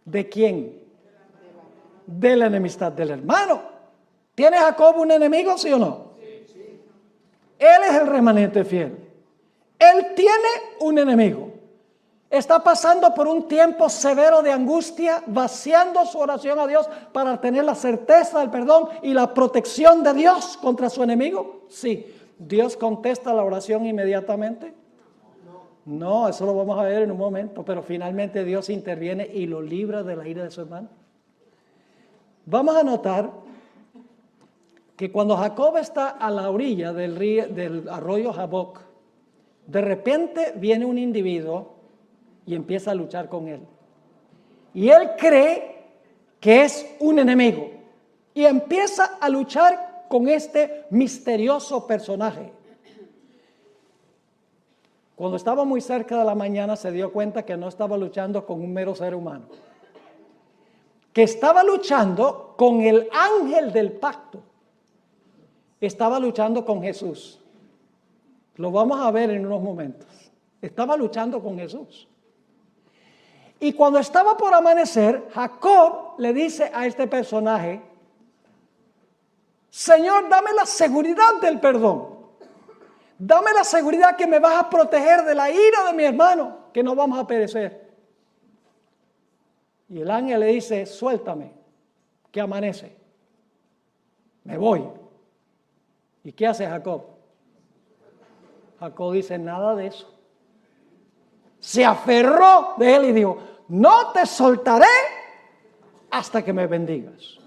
S1: ¿De quién? De la enemistad del hermano. ¿Tiene Jacob un enemigo, sí o no? Sí. Él es el remanente fiel. Él tiene un enemigo. Está pasando por un tiempo severo de angustia, vaciando su oración a Dios para tener la certeza del perdón y la protección de Dios contra su enemigo. Sí. ¿Dios contesta la oración inmediatamente? No, eso lo vamos a ver en un momento, pero finalmente Dios interviene y lo libra de la ira de su hermano. Vamos a notar que cuando Jacob está a la orilla del arroyo Jaboc, de repente viene un individuo y empieza a luchar con él. Y él cree que es un enemigo y empieza a luchar con este misterioso personaje. Cuando estaba muy cerca de la mañana se dio cuenta que no estaba luchando con un mero ser humano, que estaba luchando con el ángel del pacto. Estaba luchando con Jesús. Lo vamos a ver en unos momentos. Estaba luchando con Jesús. Y cuando estaba por amanecer, Jacob le dice a este personaje, Señor, dame la seguridad del perdón. Dame la seguridad que me vas a proteger de la ira de mi hermano, que no vamos a perecer. Y el ángel le dice, suéltame, que amanece. Me voy. ¿Y qué hace Jacob? Jacob dice, nada de eso. Se aferró de él y dijo, no te soltaré hasta que me bendigas.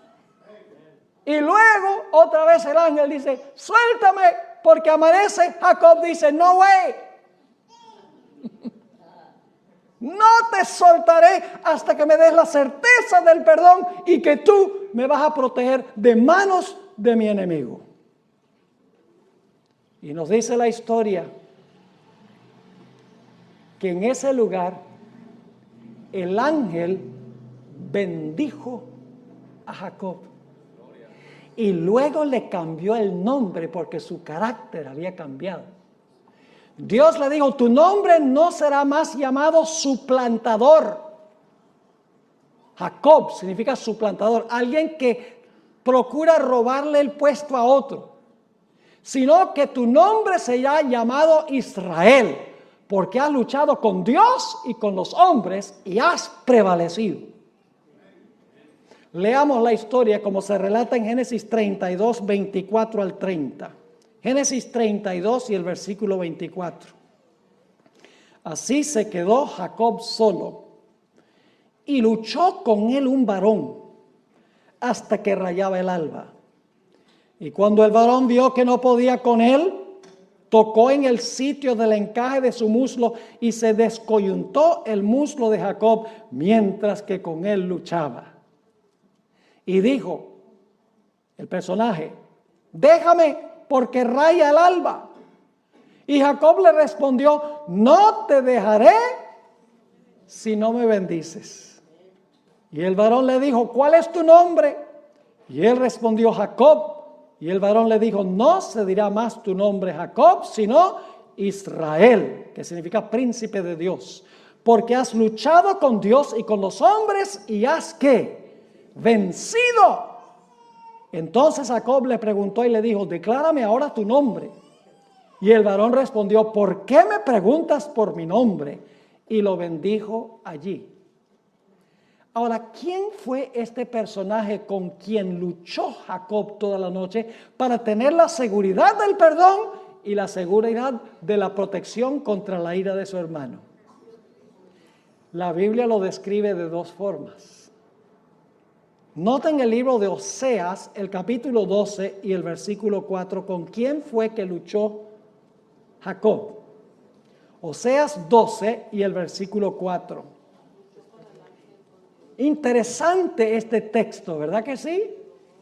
S1: Y luego otra vez el ángel dice, suéltame porque amanece. Jacob dice, no way. No te soltaré hasta que me des la certeza del perdón y que tú me vas a proteger de manos de mi enemigo. Y nos dice la historia que en ese lugar el ángel bendijo a Jacob. Y luego le cambió el nombre porque su carácter había cambiado. Dios le dijo, tu nombre no será más llamado suplantador. Jacob significa suplantador, alguien que procura robarle el puesto a otro. Sino que tu nombre será llamado Israel, porque has luchado con Dios y con los hombres y has prevalecido. Leamos la historia como se relata en Génesis 32, 24 al 30. Génesis 32 y el versículo 24. Así se quedó Jacob solo y luchó con él un varón hasta que rayaba el alba. Y cuando el varón vio que no podía con él, tocó en el sitio del encaje de su muslo y se descoyuntó el muslo de Jacob mientras que con él luchaba. Y dijo el personaje, déjame porque raya el alba. Y Jacob le respondió, no te dejaré si no me bendices. Y el varón le dijo, ¿cuál es tu nombre? Y él respondió, Jacob. Y el varón le dijo, no se dirá más tu nombre Jacob, sino Israel, que significa príncipe de Dios. Porque has luchado con Dios y con los hombres y has, ¿qué? Vencido. Entonces Jacob le preguntó y le dijo, declárame ahora tu nombre. Y el varón respondió, ¿por qué me preguntas por mi nombre? Y lo bendijo allí. Ahora, ¿quién fue este personaje con quien luchó Jacob toda la noche para tener la seguridad del perdón y la seguridad de la protección contra la ira de su hermano? La Biblia lo describe de 2 formas. Noten el libro de Oseas, el capítulo 12 y el versículo 4, ¿con quién fue que luchó Jacob? Oseas 12 y el versículo 4. Interesante este texto, ¿verdad que sí?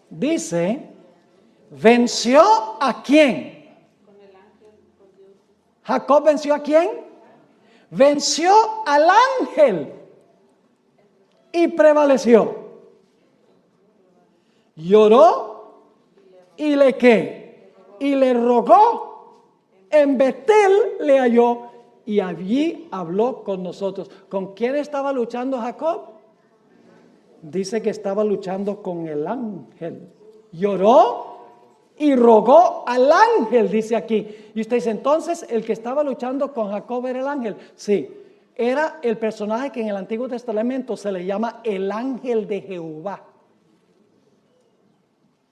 S1: Dice, ¿venció a quién? ¿Jacob venció a quién? Venció al ángel y prevaleció. Lloró y le ¿qué? Y le rogó. En Betel le halló y allí habló con nosotros. ¿Con quién estaba luchando Jacob? Dice que estaba luchando con el ángel. Lloró y rogó al ángel, dice aquí. Y usted dice, entonces, ¿el que estaba luchando con Jacob era el ángel? Sí, era el personaje que en el Antiguo Testamento se le llama el ángel de Jehová.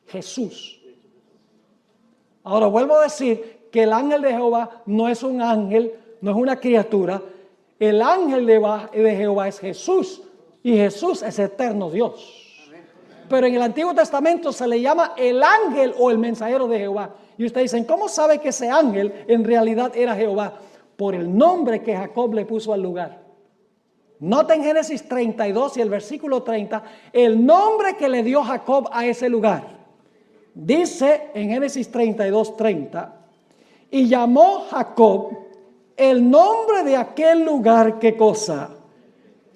S1: Jesús. Ahora vuelvo a decir que el ángel de Jehová no es un ángel, no es una criatura. El ángel de Jehová es Jesús. Y Jesús es eterno Dios. Pero en el Antiguo Testamento se le llama el ángel o el mensajero de Jehová. Y ustedes dicen, ¿cómo sabe que ese ángel en realidad era Jehová? Por el nombre que Jacob le puso al lugar. Nota en Génesis 32 y el versículo 30, el nombre que le dio Jacob a ese lugar. Dice en Génesis 32, 30, y llamó Jacob el nombre de aquel lugar, ¿qué cosa?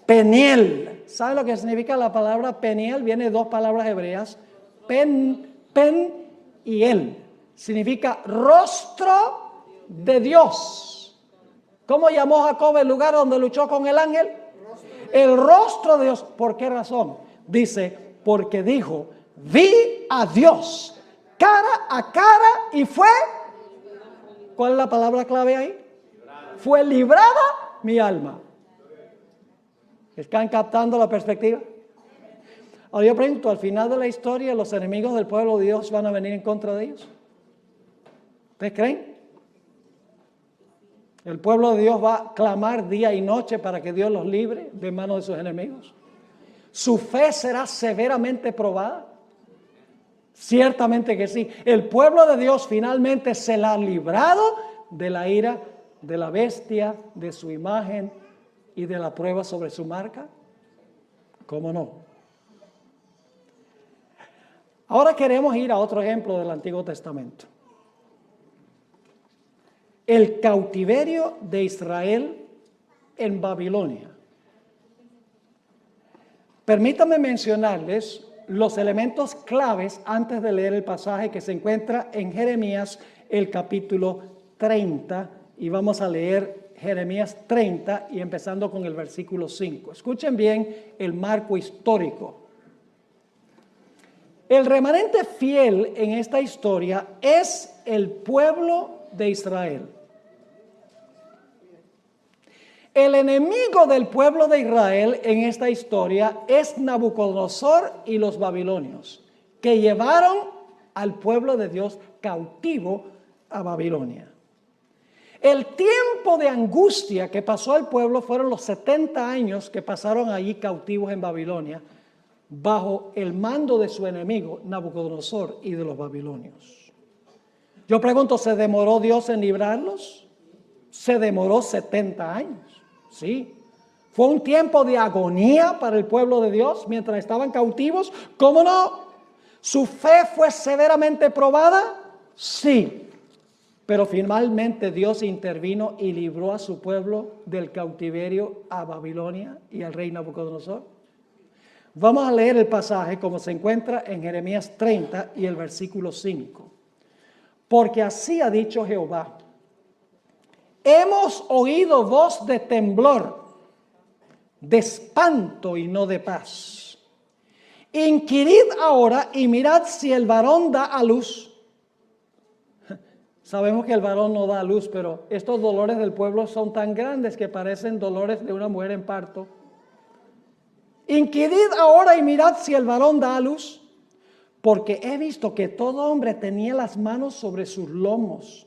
S1: Peniel. ¿Sabe lo que significa la palabra Peniel? Viene de dos palabras hebreas, pen y el. Significa rostro de Dios. ¿Cómo llamó Jacob el lugar donde luchó con el ángel? El rostro de Dios. ¿Por qué razón? Dice, porque dijo, vi a Dios cara a cara y fue, ¿cuál es la palabra clave ahí? Fue librada mi alma. ¿Están captando la perspectiva? Ahora yo pregunto, al final de la historia, ¿los enemigos del pueblo de Dios van a venir en contra de ellos? ¿Ustedes creen? ¿El pueblo de Dios va a clamar día y noche para que Dios los libre de manos de sus enemigos? ¿Su fe será severamente probada? Ciertamente que sí. El pueblo de Dios finalmente se la ha librado de la ira de la bestia, de su imagen y de la prueba sobre su marca. ¿Cómo no? Ahora queremos ir a otro ejemplo del Antiguo Testamento. El cautiverio de Israel en Babilonia. Permítanme mencionarles los elementos claves antes de leer el pasaje que se encuentra en Jeremías, el capítulo 30, y vamos a leer Jeremías 30 y empezando con el versículo 5. Escuchen bien el marco histórico. El remanente fiel en esta historia es el pueblo de Israel. El enemigo del pueblo de Israel en esta historia es Nabucodonosor y los babilonios, que llevaron al pueblo de Dios cautivo a Babilonia. El tiempo de angustia que pasó el pueblo fueron los 70 años que pasaron allí cautivos en Babilonia, bajo el mando de su enemigo Nabucodonosor y de los babilonios. Yo pregunto, ¿se demoró Dios en librarlos? Se demoró 70 años. Sí, fue un tiempo de agonía para el pueblo de Dios mientras estaban cautivos. ¿Cómo no? ¿Su fe fue severamente probada? Sí, pero finalmente Dios intervino y libró a su pueblo del cautiverio a Babilonia y al rey Nabucodonosor. Vamos a leer el pasaje como se encuentra en Jeremías 30 y el versículo 5. Porque así ha dicho Jehová. Hemos oído voz de temblor, de espanto y no de paz. Inquirid ahora y mirad si el varón da a luz. Sabemos que el varón no da a luz, pero estos dolores del pueblo son tan grandes que parecen dolores de una mujer en parto. Inquirid ahora y mirad si el varón da a luz, porque he visto que todo hombre tenía las manos sobre sus lomos,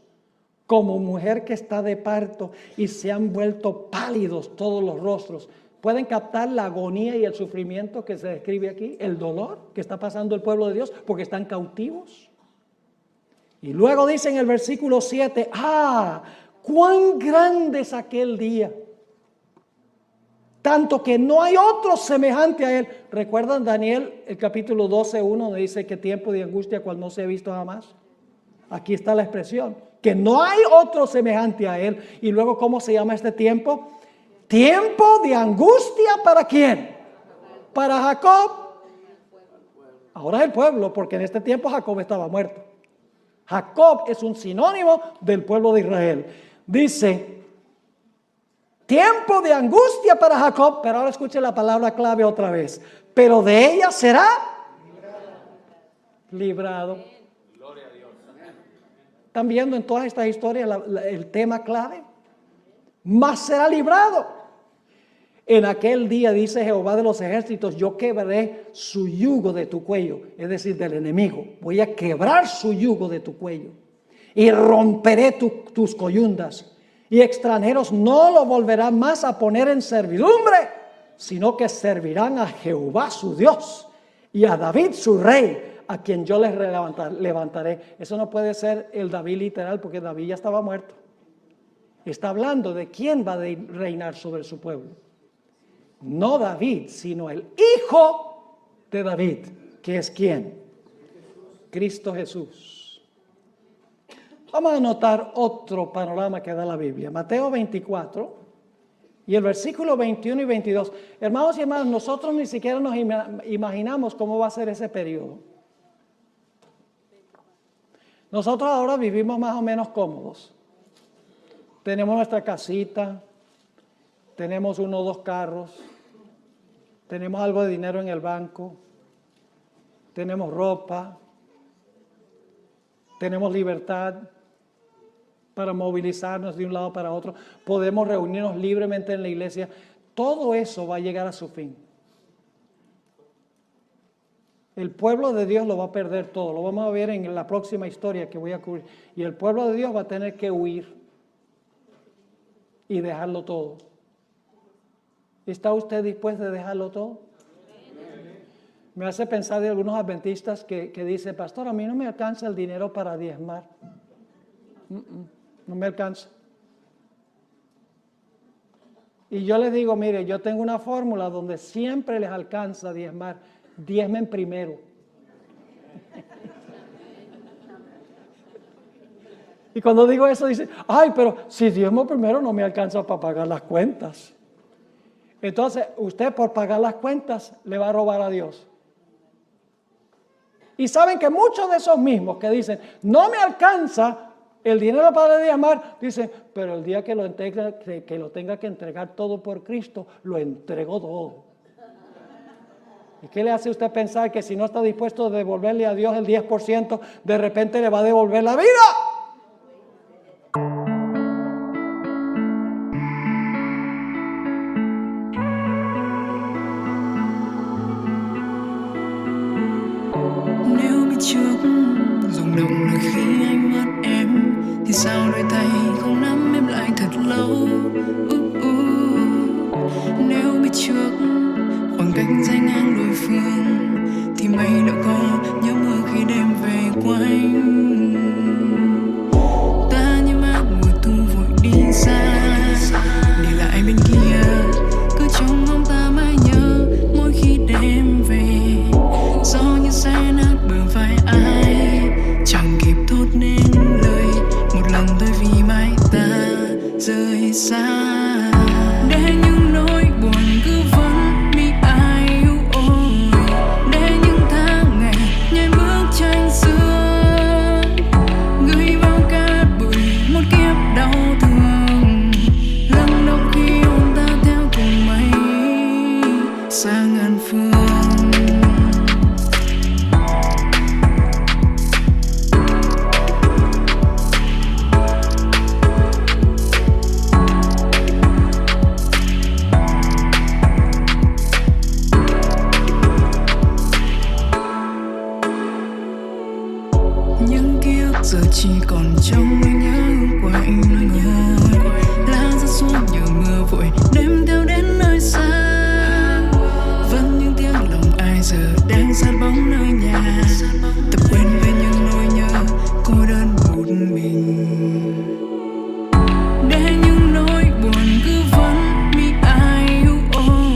S1: como mujer que está de parto, y se han vuelto pálidos todos los rostros. ¿Pueden captar la agonía y el sufrimiento que se describe aquí? El dolor que está pasando el pueblo de Dios porque están cautivos. Y luego dice en el versículo 7, cuán grande es aquel día, tanto que no hay otro semejante a él. ¿Recuerdan Daniel, el capítulo 12:1, donde dice que tiempo de angustia cual no se ha visto jamás? Aquí está la expresión, que no hay otro semejante a él. Y luego, ¿cómo se llama este tiempo? Tiempo de angustia, ¿para quién? Para Jacob. Ahora es el pueblo, porque en este tiempo Jacob estaba muerto. Jacob es un sinónimo del pueblo de Israel. Dice, tiempo de angustia para Jacob, pero ahora escuche la palabra clave otra vez. Pero de ella será librado. Gloria a Dios. ¿Están viendo en todas estas historias el tema clave? Mas será librado. En aquel día, dice Jehová de los ejércitos, yo quebraré su yugo de tu cuello, es decir, del enemigo. Voy a quebrar su yugo de tu cuello y romperé tus coyundas. Y extranjeros no lo volverán más a poner en servidumbre, sino que servirán a Jehová su Dios y a David su rey, a quien yo les levantaré. Eso no puede ser el David literal, porque David ya estaba muerto. Está hablando de quién va a reinar sobre su pueblo. No David, sino el hijo de David, que es ¿quién? Cristo Jesús. Vamos a notar otro panorama que da la Biblia. Mateo 24 y el versículo 21 y 22. Hermanos y hermanas, nosotros ni siquiera nos imaginamos cómo va a ser ese periodo. Nosotros ahora vivimos más o menos cómodos. Tenemos nuestra casita, tenemos 1 o 2 carros, tenemos algo de dinero en el banco, tenemos ropa, tenemos libertad para movilizarnos de un lado para otro, podemos reunirnos libremente en la iglesia. Todo eso va a llegar a su fin. El pueblo de Dios lo va a perder todo, lo vamos a ver en la próxima historia que voy a cubrir. Y el pueblo de Dios va a tener que huir y dejarlo todo. ¿Está usted dispuesto a dejarlo todo? Me hace pensar de algunos adventistas que dicen, pastor, a mí no me alcanza el dinero para diezmar. No me alcanza. Y yo les digo, mire, yo tengo una fórmula donde siempre les alcanza diezmar. Diezmen primero. Y cuando digo eso dicen, ay, pero si diezmo primero no me alcanza para pagar las cuentas. Entonces, usted por pagar las cuentas le va a robar a Dios. Y saben que muchos de esos mismos que dicen, no me alcanza el dinero para diezmar, dicen, pero el día que lo tenga que entregar todo por Cristo, lo entrego todo. ¿Y qué le hace usted pensar que si no está dispuesto a devolverle a Dios el 10%, de repente le va a devolver la vida?
S2: Trước rung động là khi anh mất em, thì sao đôi tay không nắm em lại thật lâu. Nếu biết trước khoảng cách dài ngang đôi phương, thì mây đã có nhớ mưa khi đêm về quanh. Ta như mát mùa thu vội đi xa, để lại bên kia cứ trong mong ta mãi nhớ mỗi khi đêm về. Gió như xe nát bờ vai ai, chẳng kịp thốt nên lời một lần thôi vì mãi ta rời xa. Để những nỗi buồn cứ vẫn bị ai yêu ôi, để những tháng ngày nhai bức tranh xưa gửi vào cát bụi một kiếp đau thương. Lần đầu khi ông ta theo cùng mây xa ngàn phương. Giờ chỉ còn trong nỗi nhớ của anh người. Lá rơi xuống nhờ mưa vội đêm theo đến nơi xa. Vẫn những tiếng lòng ai giờ đang sát bóng nơi nhà. Tập quên về những nỗi nhớ cô đơn một mình. Để những nỗi buồn cứ vẫn bị ai yêu ôi,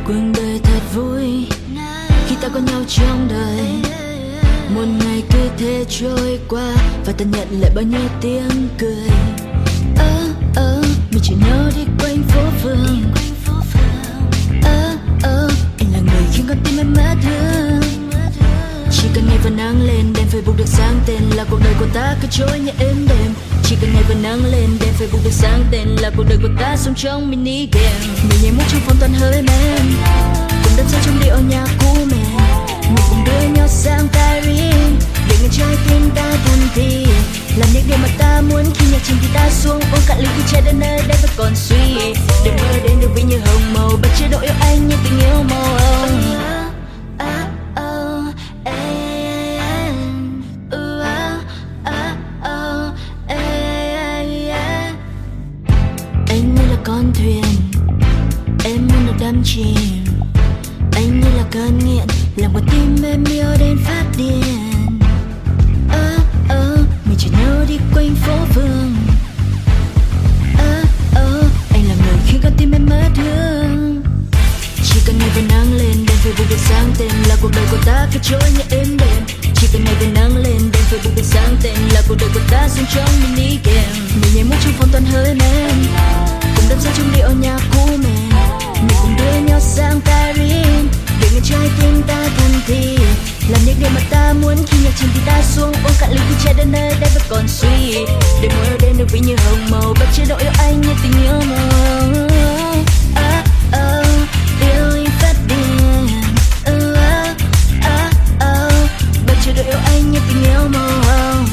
S2: cuộc đời thật vui khi ta có nhau trong đời. Một ngày cứ thế trôi qua và ta nhận lại bao nhiêu tiếng cười. Mình chỉ nhau đi quanh phố phường. Anh là người khiến con tim em mất thương. Chỉ cần ngày và nắng lên đèn Facebook được sáng tên là cuộc đời của ta cứ trôi như êm đềm. Chỉ cần ngày và nắng lên đèn Facebook được sáng tên là cuộc đời của ta sống trong mini game. Mình nhảy múa trong phòng toàn hơi men, cùng đắm say trong điệu nhạc cũ mềm. Mình cùng đưa nhau sang Paris để nghe trái tim ta thầm thì làm những điều mà ta muốn. Khi nhạc trình thì ta xuống uống cạn ly khi trái đến nơi đây vẫn còn suy. Đừng mơ đến được vì như hồng màu bất chế độ yêu anh như tình yêu màu hồng. Anh như là con thuyền, em muốn được đắm chìm. Anh như là cơn nghiện, làm con tim em yêu đến phát điên. Mình chỉ nhau đi quanh phố phường. Anh là người khiến con tim em mất thương. Chỉ cần ngày và nắng lên đèn Facebook được sáng tên là cuộc đời của ta cứ trôi như êm đềm. Chỉ cần ngày và nắng lên đèn Facebook được sáng tên là cuộc đời của ta sống trong mini game. Mình nhảy múa trong phòng toàn hơi men, cùng đắm say trong điệu nhạc cũ mềm. Mình cùng đưa nhau sang Paris để nghe trái tim ta thầm thì làm những điều mà ta muốn. Khi nhạc trình thì ta xuống uống cạn ly khi trái đến nơi đây vẫn còn suy. Để mơ đến được vì như hồng màu bất chế độ yêu anh như tình yêu màu. Yêu anh phát điên. Bất chế độ yêu anh như tình yêu màu hồng.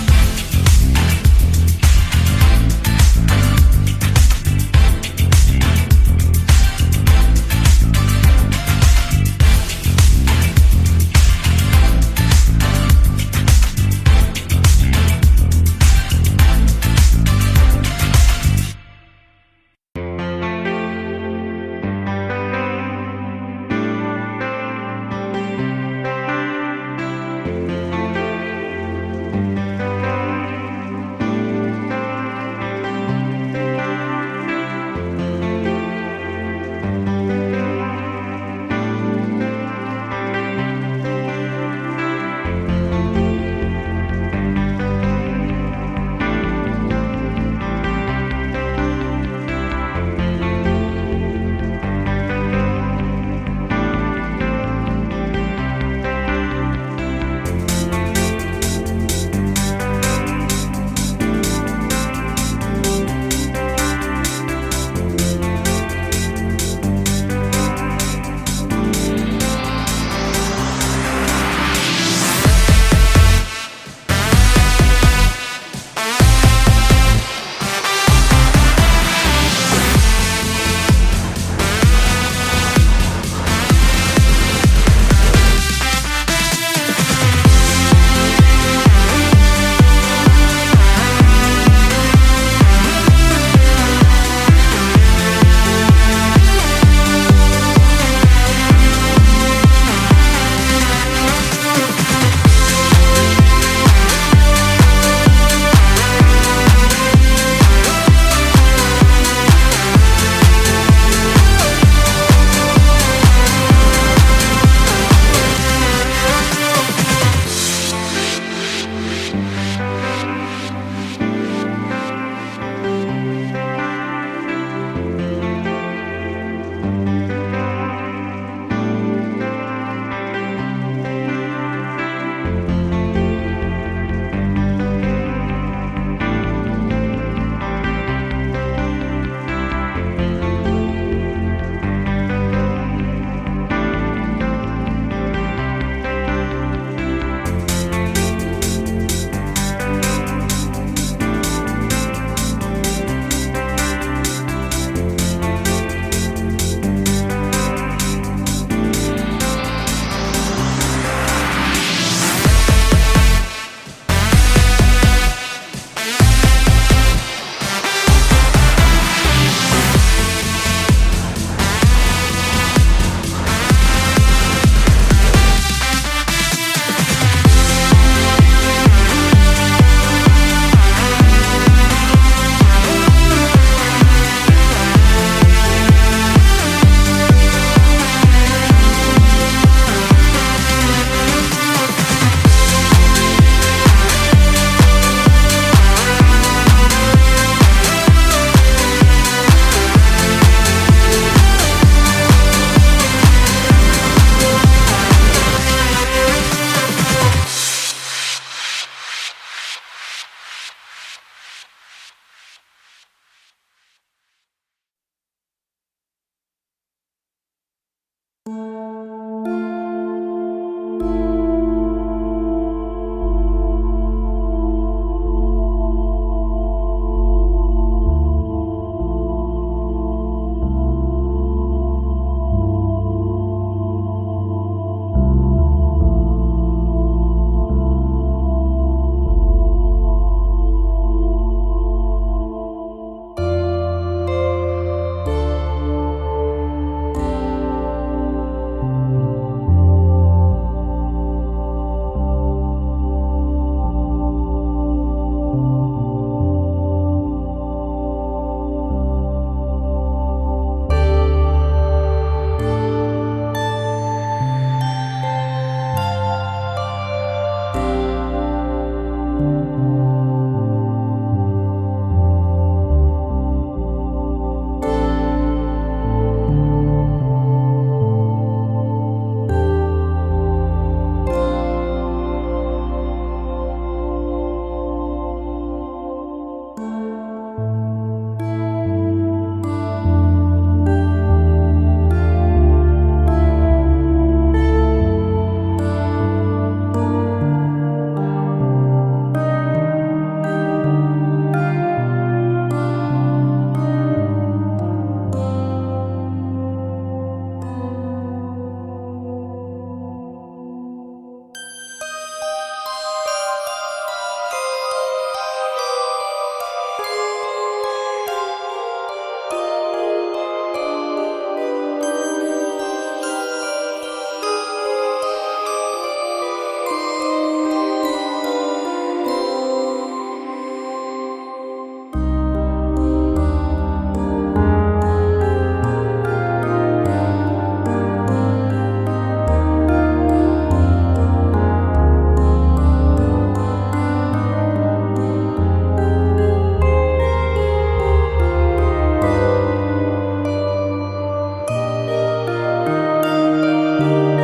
S2: Hãy subscribe cho kênh Ghiền Mì Gõ để không bỏ lỡ